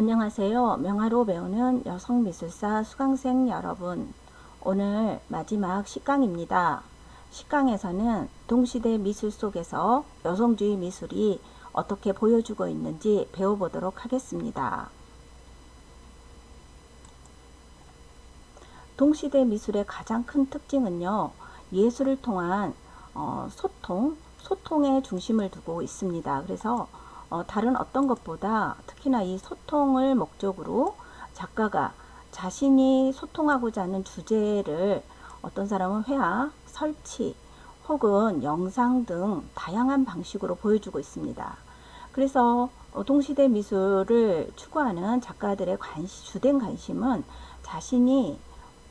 안녕하세요. 명화로 배우는 여성미술사 수강생 여러분, 오늘 마지막 10강입니다. 10강에서는 동시대 미술 속에서 여성주의 미술이 어떻게 보여주고 있는지 배워보도록 하겠습니다. 동시대 미술의 가장 큰 특징은요, 예술을 통한 소통에 중심을 두고 있습니다. 그래서 다른 어떤 것보다 특히나 이 소통을 목적으로 작가가 자신이 소통하고자 하는 주제를 어떤 사람은 회화, 설치 혹은 영상 등 다양한 방식으로 보여주고 있습니다. 그래서 동시대 미술을 추구하는 작가들의 주된 관심은 자신이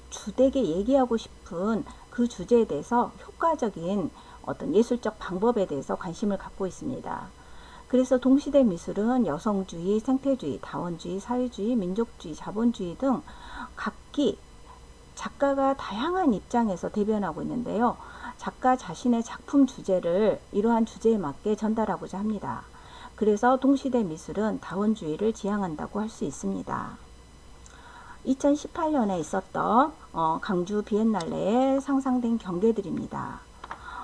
주되게 얘기하고 싶은 그 주제에 대해서 효과적인 어떤 예술적 방법에 대해서 관심을 갖고 있습니다. 그래서 동시대 미술은 여성주의, 생태주의, 다원주의, 사회주의, 민족주의, 자본주의 등 각기 작가가 다양한 입장에서 대변하고 있는데요. 작가 자신의 작품 주제를 이러한 주제에 맞게 전달하고자 합니다. 그래서 동시대 미술은 다원주의를 지향한다고 할 수 있습니다. 2018년에 있었던 강주 비엔날레에 상상된 경계들입니다.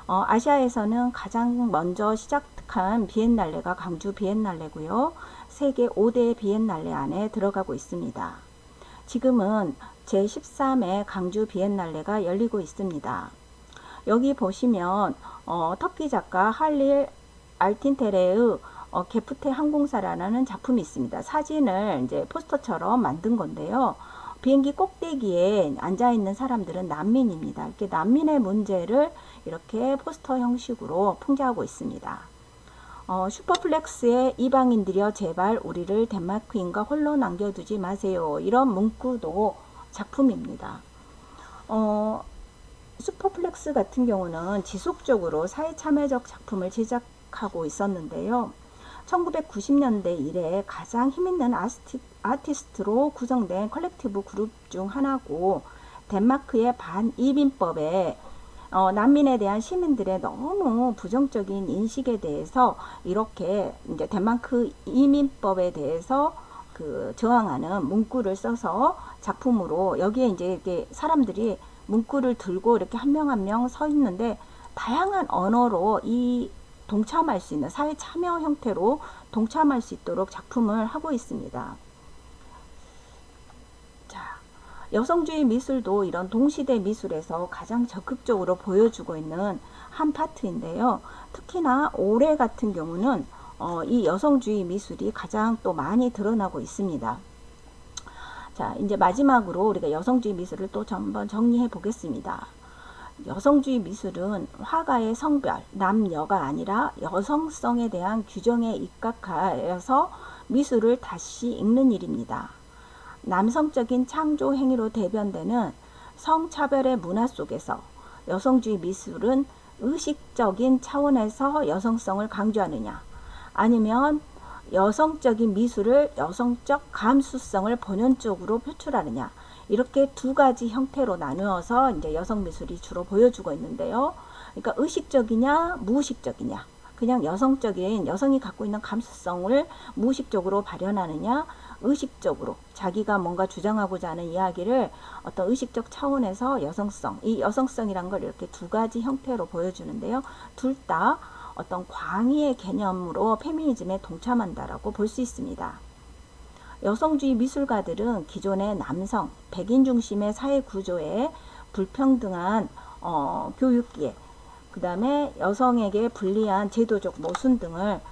아시아에서는 가장 먼저 시작한 비엔날레가 강주 비엔날레고요. 세계 5대 비엔날레 안에 들어가고 있습니다. 지금은 제13회 강주 비엔날레가 열리고 있습니다. 여기 보시면 터키 작가 할릴 알틴테레의 게프테 항공사라는 작품이 있습니다. 사진을 이제 포스터처럼 만든 건데요. 비행기 꼭대기에 앉아있는 사람들은 난민입니다. 이렇게 난민의 문제를 이렇게 포스터 형식으로 풍자하고 있습니다. 슈퍼플렉스의 이방인들이여 제발 우리를 덴마크인과 홀로 남겨두지 마세요. 이런 문구도 작품입니다. 슈퍼플렉스 같은 경우는 지속적으로 사회참여적 작품을 제작하고 있었는데요. 1990년대 이래 가장 힘있는 아티스트로 구성된 컬렉티브 그룹 중 하나고, 덴마크의 반이민법에 난민에 대한 시민들의 너무 부정적인 인식에 대해서 이렇게 이제 덴마크 이민법에 대해서 저항하는 문구를 써서 작품으로, 여기에 이제 이렇게 사람들이 문구를 들고 이렇게 한 명 한 명 서 있는데 다양한 언어로 동참할 수 있는 사회 참여 형태로 동참할 수 있도록 작품을 하고 있습니다. 자, 여성주의 미술도 이런 동시대 미술에서 가장 적극적으로 보여주고 있는 한 파트인데요. 특히나 올해 같은 경우는 이 여성주의 미술이 가장 또 많이 드러나고 있습니다. 자, 이제 마지막으로 우리가 여성주의 미술을 또 한번 정리해 보겠습니다. 여성주의 미술은 화가의 성별, 남녀가 아니라 여성성에 대한 규정에 입각하여서 미술을 다시 읽는 일입니다. 남성적인 창조 행위로 대변되는 성차별의 문화 속에서 여성주의 미술은 의식적인 차원에서 여성성을 강조하느냐, 아니면 여성적인 미술을 여성적 감수성을 본연적으로 표출하느냐, 이렇게 두 가지 형태로 나누어서 이제 여성 미술이 주로 보여주고 있는데요. 그러니까 의식적이냐 무의식적이냐, 그냥 여성이 갖고 있는 감수성을 무의식적으로 발현하느냐, 의식적으로 자기가 뭔가 주장하고자 하는 이야기를 어떤 의식적 차원에서 이 여성성이란 걸 이렇게 두 가지 형태로 보여주는데요. 둘 다 어떤 광의의 개념으로 페미니즘에 동참한다라고 볼 수 있습니다. 여성주의 미술가들은 기존의 남성, 백인 중심의 사회 구조에 불평등한 교육기회, 그 다음에 여성에게 불리한 제도적 모순 등을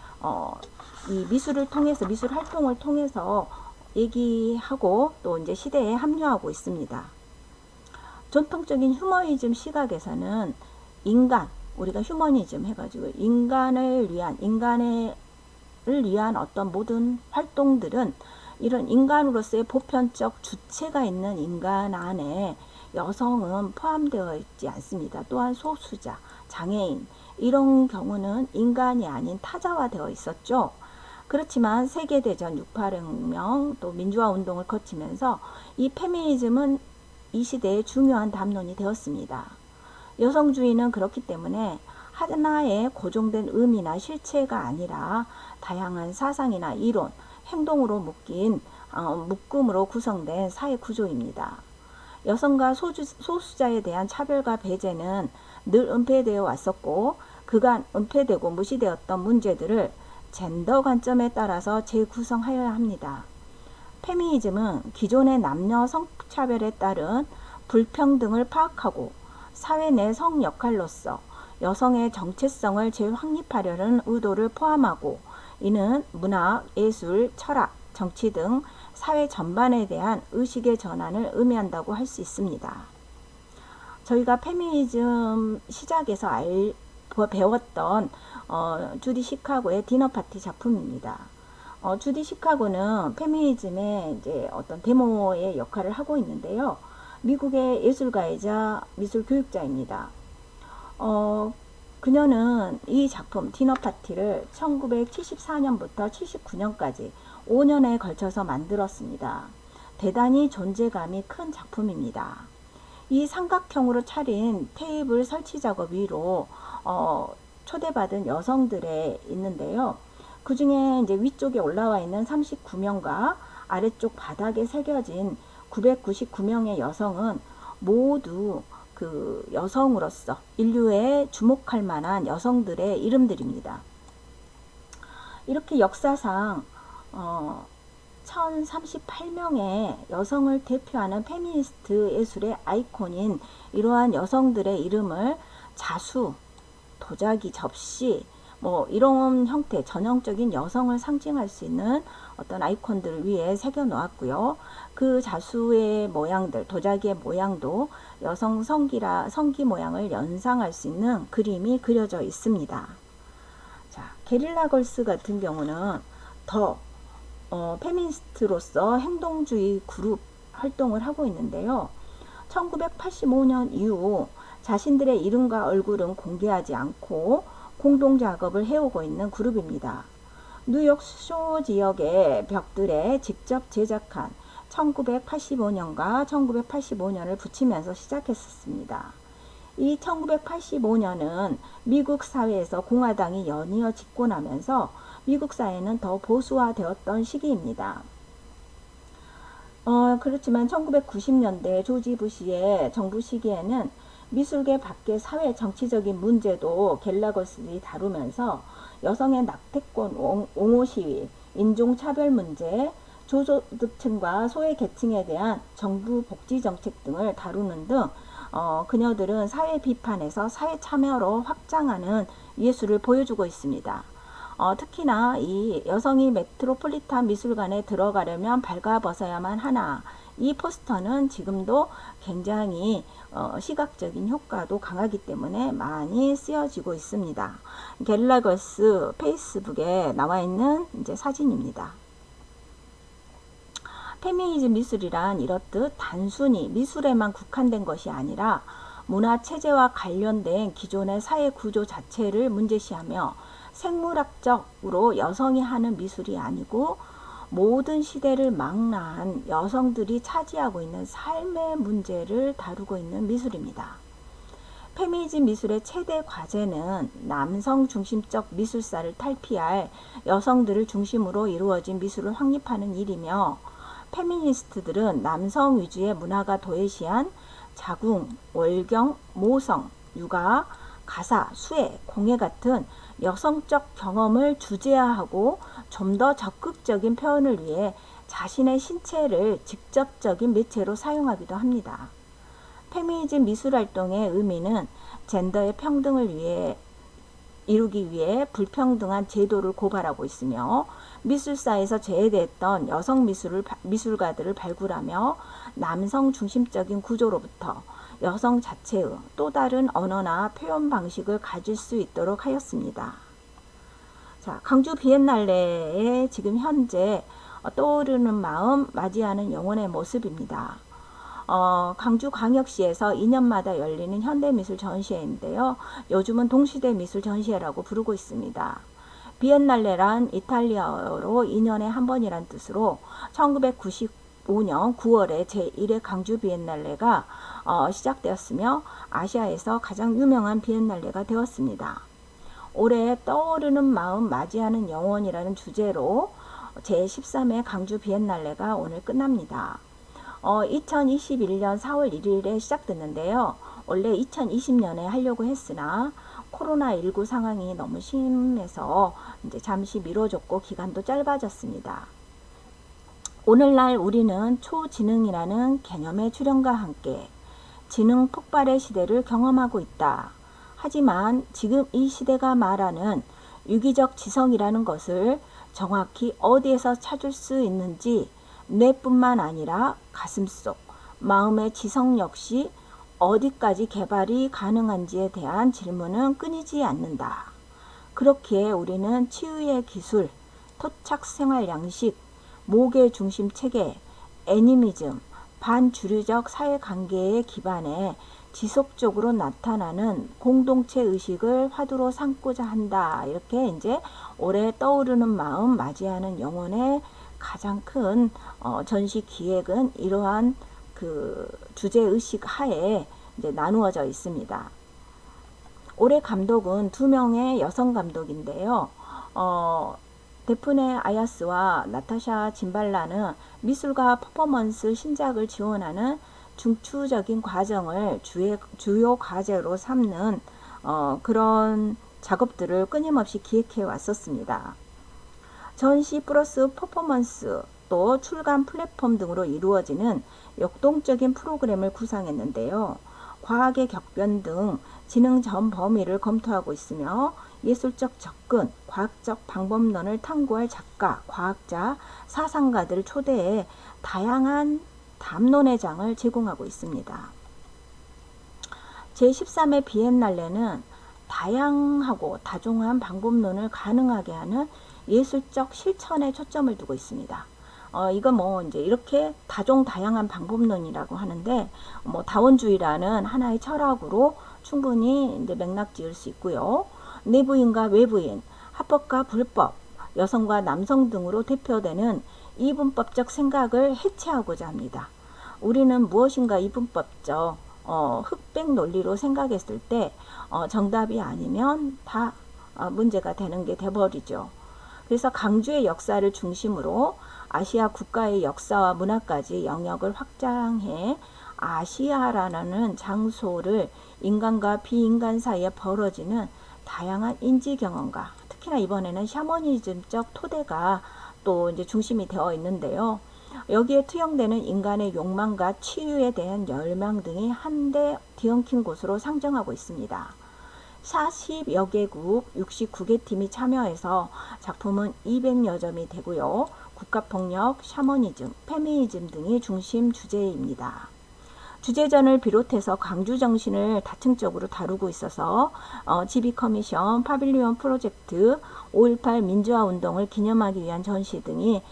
이 미술을 통해서, 미술 활동을 통해서 얘기하고 또 이제 시대에 합류하고 있습니다. 전통적인 휴머니즘 시각에서는 우리가 휴머니즘 해가지고 인간을 위한 어떤 모든 활동들은 이런 인간으로서의 보편적 주체가 있는 인간 안에 여성은 포함되어 있지 않습니다. 또한 소수자, 장애인, 이런 경우는 인간이 아닌 타자화되어 있었죠. 그렇지만 세계대전, 68혁명, 또 민주화 운동을 거치면서 이 페미니즘은 이 시대의 중요한 담론이 되었습니다. 여성주의는 그렇기 때문에 하나의 고정된 의미나 실체가 아니라 다양한 사상이나 이론, 행동으로 묶인 묶음으로 구성된 사회 구조입니다. 여성과 소수자에 대한 차별과 배제는 늘 은폐되어 왔었고, 그간 은폐되고 무시되었던 문제들을 젠더 관점에 따라서 재구성하여야 합니다. 페미니즘은 기존의 남녀 성차별에 따른 불평등을 파악하고 사회 내 성 역할로서 여성의 정체성을 재확립하려는 의도를 포함하고, 이는 문학, 예술, 철학, 정치 등 사회 전반에 대한 의식의 전환을 의미한다고 할 수 있습니다. 저희가 페미니즘 시작에서 배웠던 주디 시카고의 디너 파티 작품입니다. 주디 시카고는 페미니즘의 이제 어떤 데모의 역할을 하고 있는데요. 미국의 예술가이자 미술 교육자입니다. 그녀는 이 작품 디너 파티를 1974년부터 79년까지 5년에 걸쳐서 만들었습니다. 대단히 존재감이 큰 작품입니다. 이 삼각형으로 차린 테이블 설치 작업 위로 초대받은 여성들에 있는데요. 그 중에 이제 위쪽에 올라와 있는 39명과 아래쪽 바닥에 새겨진 999명의 여성은 모두 그 여성으로서 인류에 주목할 만한 여성들의 이름들입니다. 이렇게 역사상 1038명의 여성을 대표하는 페미니스트 예술의 아이콘인 이러한 여성들의 이름을 자수, 도자기, 접시, 이런 형태 전형적인 여성을 상징할 수 있는 어떤 아이콘들을 위해 새겨 놓았고요. 그 자수의 모양들, 도자기의 모양도 여성 성기 모양을 연상할 수 있는 그림이 그려져 있습니다. 자, 게릴라 걸스 같은 경우는 더 페미니스트로서 행동주의 그룹 활동을 하고 있는데요. 1985년 이후 자신들의 이름과 얼굴은 공개하지 않고 공동 작업을 해오고 있는 그룹입니다. 뉴욕 쇼 지역의 벽들에 직접 제작한 1985년과 1985년을 붙이면서 시작했었습니다. 이 1985년은 미국 사회에서 공화당이 연이어 집권하면서 미국 사회는 더 보수화되었던 시기입니다. 그렇지만 1990년대 조지 부시의 정부 시기에는 미술계 밖의 사회 정치적인 문제도 갤라거스들이 다루면서 여성의 낙태권 옹호 시위, 인종차별 문제, 저소득층과 소외계층에 대한 정부 복지 정책 등을 다루는 등 그녀들은 사회 비판에서 사회 참여로 확장하는 예술을 보여주고 있습니다. 특히나 이 여성이 메트로폴리탄 미술관에 들어가려면 발가벗어야만 하나, 이 포스터는 지금도 굉장히 시각적인 효과도 강하기 때문에 많이 쓰여지고 있습니다. 게릴라 걸스 페이스북에 나와 있는 이제 사진입니다. 페미니즘 미술이란 이렇듯 단순히 미술에만 국한된 것이 아니라 문화 체제와 관련된 기존의 사회 구조 자체를 문제시하며 생물학적으로 여성이 하는 미술이 아니고 모든 시대를 망라한 여성들이 차지하고 있는 삶의 문제를 다루고 있는 미술입니다. 페미니즘 미술의 최대 과제는 남성 중심적 미술사를 탈피할 여성들을 중심으로 이루어진 미술을 확립하는 일이며, 페미니스트들은 남성 위주의 문화가 도외시한 자궁, 월경, 모성, 육아, 가사, 수혜, 공예 같은 여성적 경험을 주제화하고 좀 더 적극적인 표현을 위해 자신의 신체를 직접적인 매체로 사용하기도 합니다. 페미니즘 미술활동의 의미는 젠더의 평등을 이루기 위해 불평등한 제도를 고발하고 있으며, 미술사에서 제외됐던 여성 미술가들을 발굴하며 남성 중심적인 구조로부터 여성 자체의 또 다른 언어나 표현 방식을 가질 수 있도록 하였습니다. 자, 강주 비엔날레의 지금 현재 떠오르는 마음, 맞이하는 영혼의 모습입니다. 강주광역시에서 2년마다 열리는 현대미술 전시회인데요. 요즘은 동시대 미술 전시회라고 부르고 있습니다. 비엔날레란 이탈리아어로 2년에 한 번이란 뜻으로 1995년 9월에 제1회 강주 비엔날레가 시작되었으며 아시아에서 가장 유명한 비엔날레가 되었습니다. 올해 떠오르는 마음 맞이하는 영혼이라는 주제로 제13회 강주 비엔날레가 오늘 끝납니다. 2021년 4월 1일에 시작됐는데요. 원래 2020년에 하려고 했으나 코로나19 상황이 너무 심해서 이제 잠시 미뤄졌고 기간도 짧아졌습니다. 오늘날 우리는 초지능이라는 개념의 출현과 함께 지능 폭발의 시대를 경험하고 있다. 하지만 지금 이 시대가 말하는 유기적 지성이라는 것을 정확히 어디에서 찾을 수 있는지 뇌뿐만 아니라 가슴속, 마음의 지성 역시 어디까지 개발이 가능한지에 대한 질문은 끊이지 않는다. 그렇기에 우리는 치유의 기술, 토착 생활 양식, 모계 중심 체계, 애니미즘, 반주류적 사회관계에 기반해 지속적으로 나타나는 공동체 의식을 화두로 삼고자 한다. 이렇게 이제 올해 떠오르는 마음 맞이하는 영혼의 가장 큰 전시 기획은 이러한 그 주제 의식 하에 이제 나누어져 있습니다. 올해 감독은 2명의 여성 감독인데요. 데프네 아야스와 나타샤 짐발라는 미술과 퍼포먼스 신작을 지원하는 중추적인 과정을 주요 과제로 삼는 그런 작업들을 끊임없이 기획해 왔었습니다. 전시 플러스 퍼포먼스 또 출간 플랫폼 등으로 이루어지는 역동적인 프로그램을 구상했는데요. 과학의 격변 등 지능 전 범위를 검토하고 있으며 예술적 접근, 과학적 방법론을 탐구할 작가, 과학자, 사상가들을 초대해 다양한 담론의 장을 제공하고 있습니다. 제13회 비엔날레는 다양하고 다종한 방법론을 가능하게 하는 예술적 실천에 초점을 두고 있습니다. 이건 뭐 이제 이렇게 다양한 방법론이라고 하는데 다원주의라는 하나의 철학으로 충분히 이제 맥락 지을 수 있고요. 내부인과 외부인, 합법과 불법, 여성과 남성 등으로 대표되는 이분법적 생각을 해체하고자 합니다. 우리는 무엇인가 이분법적 흑백 논리로 생각했을 때 정답이 아니면 다 문제가 되는 게 돼버리죠. 그래서 강주의 역사를 중심으로 아시아 국가의 역사와 문화까지 영역을 확장해 아시아라는 장소를 인간과 비인간 사이에 벌어지는 다양한 인지 경험과 특히나 이번에는 샤머니즘적 토대가 또 이제 중심이 되어 있는데요. 여기에 투영되는 인간의 욕망과 치유에 대한 열망 등이 한데 뒤엉킨 곳으로 상정하고 있습니다. 40여 개국 69개 팀이 참여해서 작품은 200여 점이 되고요. 국가폭력, 샤머니즘, 페미니즘 등이 중심 주제입니다. 주제전을 비롯해서 강주 정신을 다층적으로 다루고 있어서 GB 커미션, 파빌리온 프로젝트, 5.18 민주화 운동을 기념하기 위한 전시 등이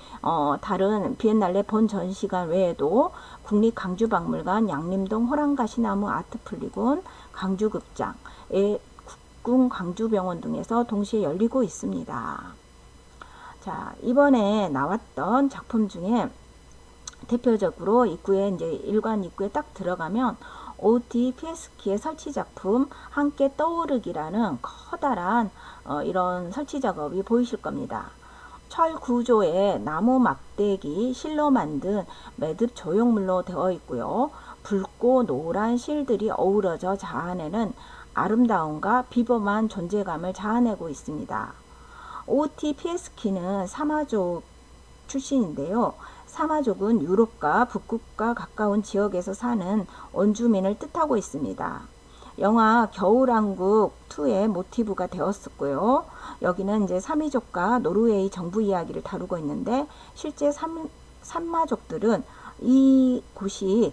다른 비엔날레 본 전시관 외에도 국립강주박물관, 양림동 호랑가시나무 아트플리곤, 강주극장, 국군 강주병원 등에서 동시에 열리고 있습니다. 자, 이번에 나왔던 작품 중에 대표적으로 입구에 이제 일관 입구에 딱 들어가면 OT 피에스키의 설치 작품 함께 떠오르기라는 커다란 이런 설치 작업이 보이실 겁니다. 철 구조에 나무 막대기, 실로 만든 매듭 조형물로 되어 있고요. 붉고 노란 실들이 어우러져 자아내는 아름다움과 비범한 존재감을 자아내고 있습니다. OT 피에스키는 사마족 출신인데요. 사마족은 유럽과 북극과 가까운 지역에서 사는 원주민을 뜻하고 있습니다. 영화 겨울왕국 2의 모티브가 되었었고요. 여기는 이제 사미족과 노르웨이 정부 이야기를 다루고 있는데 실제 산마족들은 이 곳이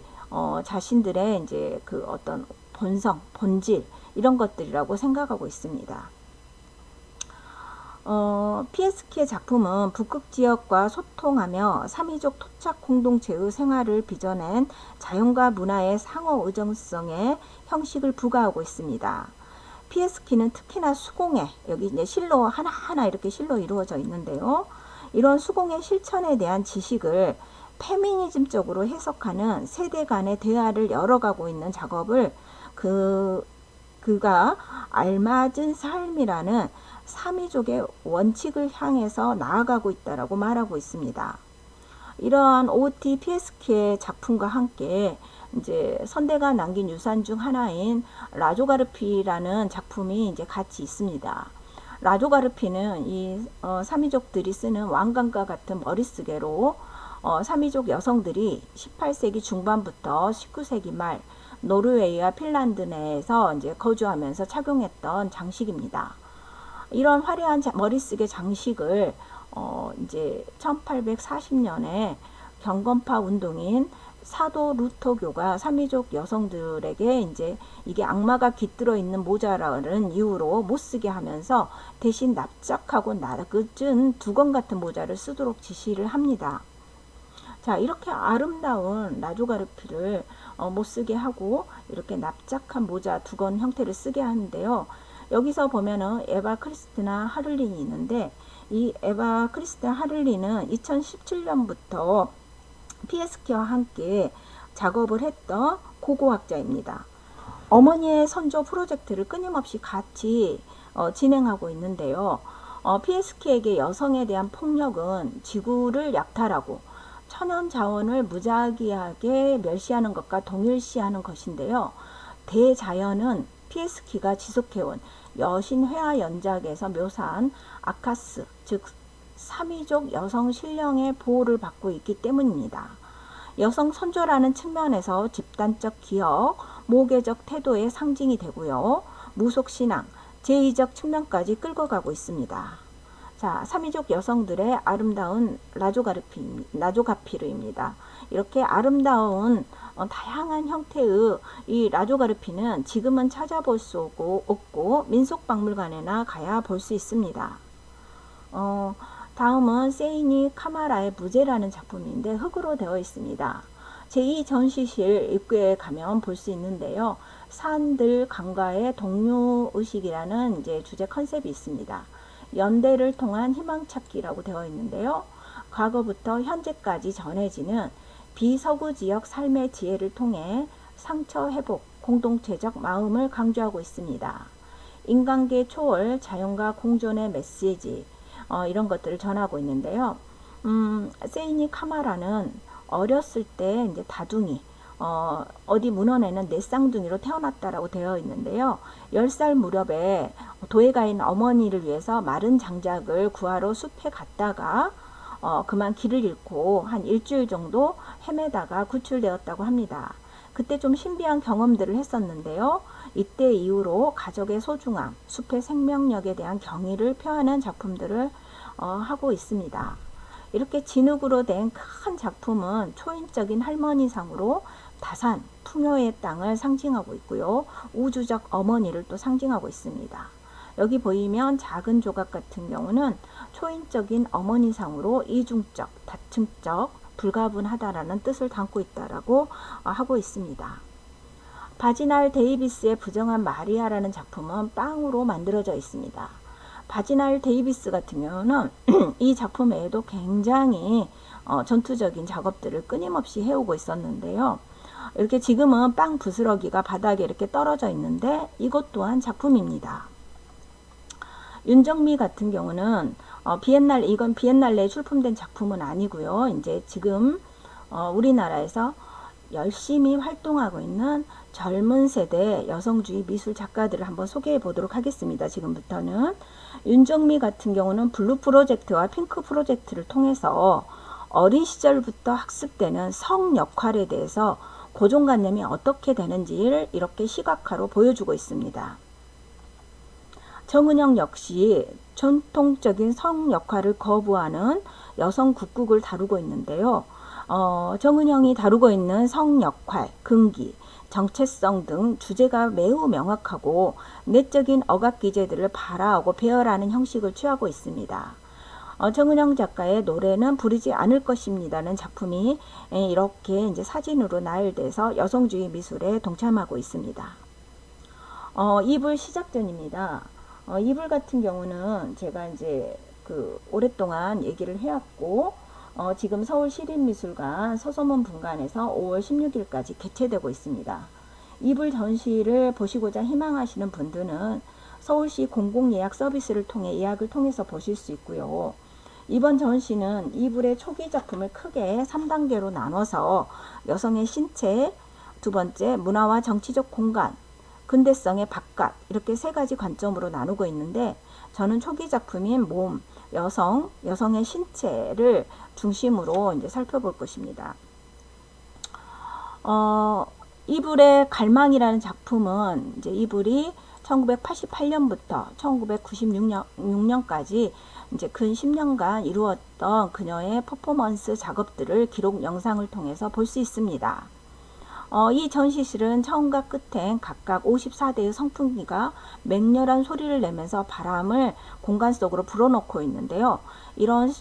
자신들의 이제 그 어떤 본성, 본질 이런 것들이라고 생각하고 있습니다. 피에스키의 작품은 북극 지역과 소통하며 사미족 토착 공동체의 생활을 빚어낸 자연과 문화의 상호 의존성에 형식을 부과하고 있습니다. 피에스키는 특히나 수공예, 여기 이제 실로 하나하나 이렇게 실로 이루어져 있는데요. 이런 수공예 실천에 대한 지식을 페미니즘적으로 해석하는 세대 간의 대화를 열어가고 있는 작업을 그가 알맞은 삶이라는 삼위족의 원칙을 향해서 나아가고 있다라고 말하고 있습니다. 이러한 OT 피에스키의 작품과 함께 이제 선대가 남긴 유산 중 하나인 라조가르피라는 작품이 이제 같이 있습니다. 라조가르피는 이 삼위족들이 쓰는 왕관과 같은 머리쓰개로 삼위족 여성들이 18세기 중반부터 19세기 말 노르웨이와 핀란드 내에서 이제 거주하면서 착용했던 장식입니다. 이런 화려한 머리쓰개 장식을 이제 1840년에 경건파 운동인 사도 루터교가 삼위족 여성들에게 이제 이게 악마가 깃들어 있는 모자라는 이유로 못 쓰게 하면서 대신 납작하고 낮은 두건 같은 모자를 쓰도록 지시를 합니다. 자, 이렇게 아름다운 라조가르피를 못 쓰게 하고 이렇게 납작한 모자 두건 형태를 쓰게 하는데요. 여기서 보면은 에바 크리스티나 하를린이 있는데, 이 에바 크리스티나 하를린은 2017년부터 피에스키와 함께 작업을 했던 고고학자입니다. 어머니의 선조 프로젝트를 끊임없이 같이 진행하고 있는데요. 피에스키에게 여성에 대한 폭력은 지구를 약탈하고 천연 자원을 무작위하게 멸시하는 것과 동일시하는 것인데요. 대자연은 피에스키가 지속해온 여신 회화 연작에서 묘사한 아카스, 즉 삼위족 여성 신령의 보호를 받고 있기 때문입니다. 여성 선조라는 측면에서 집단적 기억, 모계적 태도의 상징이 되고요. 무속신앙, 제의적 측면까지 끌고 가고 있습니다. 자, 삼위족 여성들의 아름다운 라조가피르입니다. 이렇게 아름다운 다양한 형태의 이 라조가르피는 지금은 찾아볼 수 없고 민속박물관에나 가야 볼 수 있습니다. 다음은 세이니 카마라의 무제라는 작품인데 흙으로 되어 있습니다. 제2전시실 입구에 가면 볼 수 있는데요. 산들 강가의 동료의식이라는 이제 주제 컨셉이 있습니다. 연대를 통한 희망찾기라고 되어 있는데요. 과거부터 현재까지 전해지는 비서구 지역 삶의 지혜를 통해 상처 회복, 공동체적 마음을 강조하고 있습니다. 인간계 초월, 자연과 공존의 메시지, 이런 것들을 전하고 있는데요. 세이니 카마라는 어렸을 때 이제 다둥이, 어디 문헌에는 내 쌍둥이로 태어났다라고 되어 있는데요. 10살 무렵에 도에 가 있는 어머니를 위해서 마른 장작을 구하러 숲에 갔다가 그만 길을 잃고 한 일주일 정도 헤매다가 구출되었다고 합니다. 그때 좀 신비한 경험들을 했었는데요. 이때 이후로 가족의 소중함, 숲의 생명력에 대한 경의를 표하는 작품들을 하고 있습니다. 이렇게 진흙으로 된 큰 작품은 초인적인 할머니상으로 다산, 풍요의 땅을 상징하고 있고요. 우주적 어머니를 또 상징하고 있습니다. 여기 보이면 작은 조각 같은 경우는 초인적인 어머니상으로 이중적, 다층적, 불가분하다라는 뜻을 담고 있다라고 하고 있습니다. 바지날 데이비스의 부정한 마리아라는 작품은 빵으로 만들어져 있습니다. 바지날 데이비스 같은 경우는 이 작품 외에도 굉장히 전투적인 작업들을 끊임없이 해오고 있었는데요. 이렇게 지금은 빵 부스러기가 바닥에 이렇게 떨어져 있는데 이것 또한 작품입니다. 윤정미 같은 경우는 이건 비엔날레에 출품된 작품은 아니고요. 이제 지금 우리나라에서 열심히 활동하고 있는 젊은 세대 여성주의 미술 작가들을 한번 소개해 보도록 하겠습니다. 지금부터는 윤정미 같은 경우는 블루 프로젝트와 핑크 프로젝트를 통해서 어린 시절부터 학습되는 성 역할에 대해서 고정관념이 어떻게 되는지를 이렇게 시각화로 보여주고 있습니다. 정은영 역시 전통적인 성 역할을 거부하는 여성 국극을 다루고 있는데요. 정은영이 다루고 있는 성 역할, 근기, 정체성 등 주제가 매우 명확하고 내적인 억압 기제들을 발화하고 배열하는 형식을 취하고 있습니다. 정은영 작가의 노래는 부르지 않을 것입니다는 작품이 이렇게 이제 사진으로 나열돼서 여성주의 미술에 동참하고 있습니다. 이불 시작전입니다. 이불 같은 경우는 제가 이제 오랫동안 얘기를 해왔고, 지금 서울시립미술관 서소문 분관에서 5월 16일까지 개최되고 있습니다. 이불 전시를 보시고자 희망하시는 분들은 서울시 공공예약 서비스를 통해 예약을 통해서 보실 수 있고요. 이번 전시는 이불의 초기 작품을 크게 3단계로 나눠서 여성의 신체, 두 번째 문화와 정치적 공간, 근대성의 바깥, 이렇게 세 가지 관점으로 나누고 있는데, 저는 초기 작품인 몸, 여성의 신체를 중심으로 이제 살펴볼 것입니다. 이불의 갈망이라는 작품은 이제 이불이 1988년부터 1996년까지 이제 근 10년간 이루었던 그녀의 퍼포먼스 작업들을 기록 영상을 통해서 볼 수 있습니다. 이 전시실은 처음과 끝엔 각각 54대의 선풍기가 맹렬한 소리를 내면서 바람을 공간 속으로 불어넣고 있는데요. 이런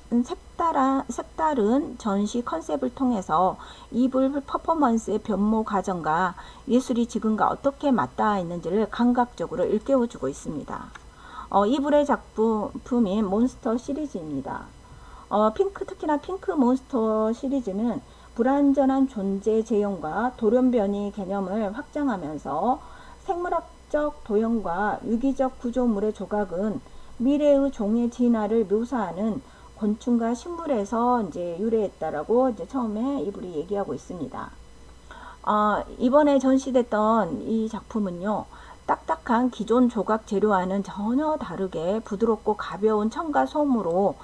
색다른 전시 컨셉을 통해서 이불 퍼포먼스의 변모 과정과 예술이 지금과 어떻게 맞닿아 있는지를 감각적으로 일깨워주고 있습니다. 이불의 작품인 몬스터 시리즈입니다. 특히나 핑크 몬스터 시리즈는 불완전한 존재 재현과 돌연변이 개념을 확장하면서 생물학적 도형과 유기적 구조물의 조각은 미래의 종의 진화를 묘사하는 곤충과 식물에서 이제 유래했다라고 이제 처음에 이불이 얘기하고 있습니다. 이번에 전시됐던 이 작품은요, 딱딱한 기존 조각 재료와는 전혀 다르게 부드럽고 가벼운 천과 솜으로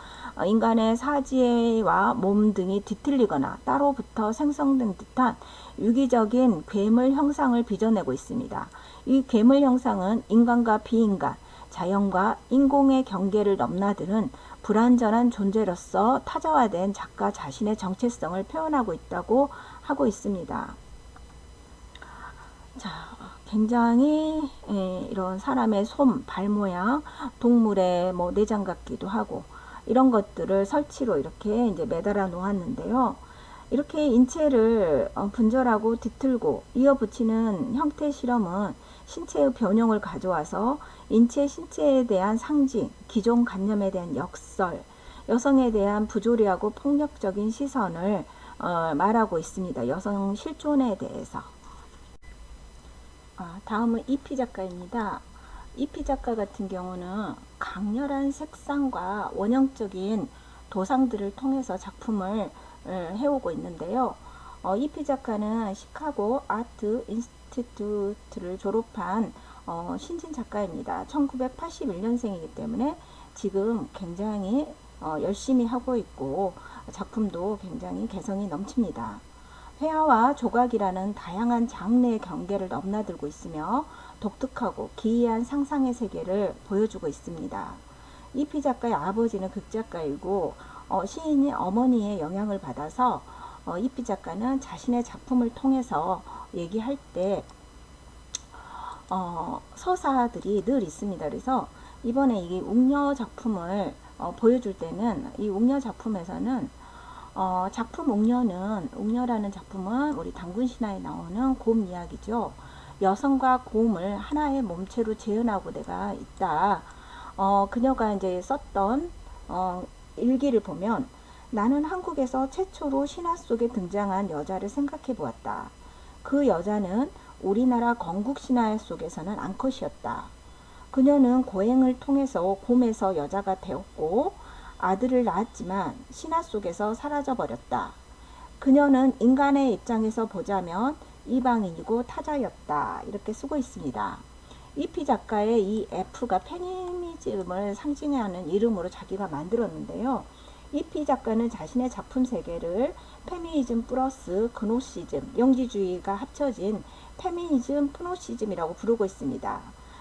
인간의 사지와 몸 등이 뒤틀리거나 따로부터 생성된 듯한 유기적인 괴물 형상을 빚어내고 있습니다. 이 괴물 형상은 인간과 비인간, 자연과 인공의 경계를 넘나드는 불완전한 존재로서 타자화된 작가 자신의 정체성을 표현하고 있다고 하고 있습니다. 자, 굉장히 이런 사람의 발 모양, 동물의 뭐 내장 같기도 하고 이런 것들을 설치로 이렇게 이제 매달아 놓았는데요. 이렇게 인체를 분절하고 뒤틀고 이어붙이는 형태 실험은 신체의 변형을 가져와서 신체에 대한 상징, 기존 관념에 대한 역설, 여성에 대한 부조리하고 폭력적인 시선을 말하고 있습니다. 여성 실존에 대해서. 다음은 이피 작가입니다. 이피 작가 같은 경우는 강렬한 색상과 원형적인 도상들을 통해서 작품을 해오고 있는데요. 이피 작가는 시카고 아트 인스티튜트를 졸업한 신진 작가입니다. 1981년생이기 때문에 지금 굉장히 열심히 하고 있고 작품도 굉장히 개성이 넘칩니다. 회화와 조각이라는 다양한 장르의 경계를 넘나들고 있으며 독특하고 기이한 상상의 세계를 보여주고 있습니다. 이피 작가의 아버지는 극작가이고 시인이 어머니의 영향을 받아서 이피 작가는 자신의 작품을 통해서 얘기할 때 서사들이 늘 있습니다. 그래서 이번에 이 웅녀 작품을 보여줄 때는 이 웅녀 작품에서는 작품 웅녀라는 작품은 우리 단군 신화에 나오는 곰 이야기죠. 여성과 곰을 하나의 몸체로 재현하고 내가 있다. 그녀가 이제 썼던 일기를 보면 나는 한국에서 최초로 신화 속에 등장한 여자를 생각해 보았다. 그 여자는 우리나라 건국 신화 속에서는 암컷이었다. 그녀는 고행을 통해서 곰에서 여자가 되었고 아들을 낳았지만 신화 속에서 사라져 버렸다. 그녀는 인간의 입장에서 보자면 이방인이고 타자였다. 이렇게 쓰고 있습니다. 이피 작가의 이 F가 페미니즘을 상징하는 이름으로 자기가 만들었는데요. 이피 작가는 자신의 작품 세계를 페미니즘 플러스 그노시즘, 영지주의가 합쳐진 페미니즘 프노시즘이라고 부르고 있습니다.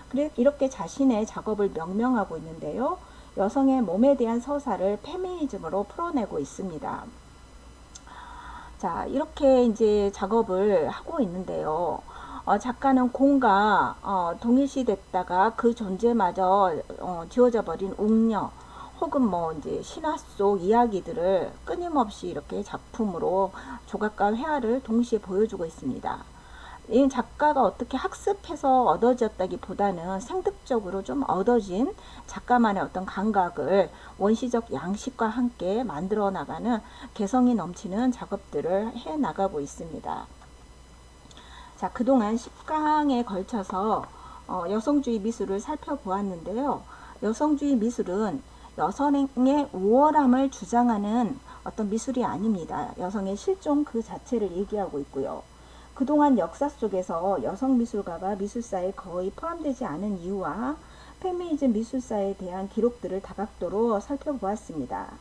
그래 이렇게 자신의 작업을 명명하고 있는데요. 여성의 몸에 대한 서사를 페미니즘으로 풀어내고 있습니다. 자, 이렇게 이제 작업을 하고 있는데요. 작가는 곰과 동일시됐다가 그 존재마저 지워져 버린 웅녀 혹은 뭐 이제 신화 속 이야기들을 끊임없이 이렇게 작품으로 조각과 회화를 동시에 보여주고 있습니다. 이 작가가 어떻게 학습해서 얻어졌다기보다는 생득적으로 좀 얻어진 작가만의 어떤 감각을 원시적 양식과 함께 만들어 나가는 개성이 넘치는 작업들을 해 나가고 있습니다. 자, 그동안 10강에 걸쳐서 여성주의 미술을 살펴보았는데요. 여성주의 미술은 여성의 우월함을 주장하는 어떤 미술이 아닙니다. 여성의 실존 그 자체를 얘기하고 있고요. 그동안 역사 속에서 여성 미술가가 미술사에 거의 포함되지 않은 이유와 페미니즘 미술사에 대한 기록들을 다각도로 살펴보았습니다.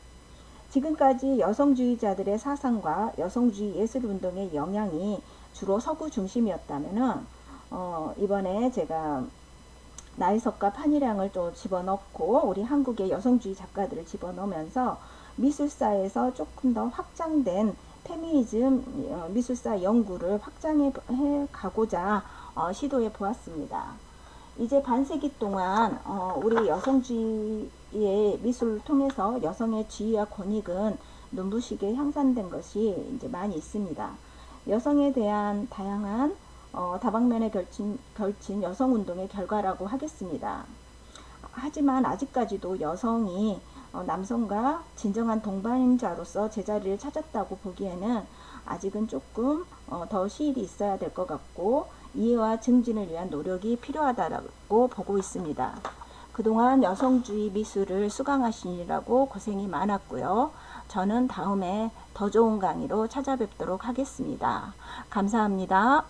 지금까지 여성주의자들의 사상과 여성주의 예술운동의 영향이 주로 서구 중심이었다면 이번에 제가 나이석과 판이량을 또 집어넣고 우리 한국의 여성주의 작가들을 집어넣으면서 미술사에서 조금 더 확장된 페미니즘 미술사 연구를 확장해 가고자 시도해 보았습니다. 이제 반세기 동안 우리 여성주의의 미술을 통해서 여성의 지위와 권익은 눈부시게 향상된 것이 이제 많이 있습니다. 여성에 대한 다양한 다방면에 걸친 여성운동의 결과라고 하겠습니다. 하지만 아직까지도 여성이 남성과 진정한 동반자로서 제자리를 찾았다고 보기에는 아직은 조금 더 시일이 있어야 될 것 같고 이해와 증진을 위한 노력이 필요하다고 보고 있습니다. 그동안 여성주의 미술을 수강하시느라고 고생이 많았고요. 저는 다음에 더 좋은 강의로 찾아뵙도록 하겠습니다. 감사합니다.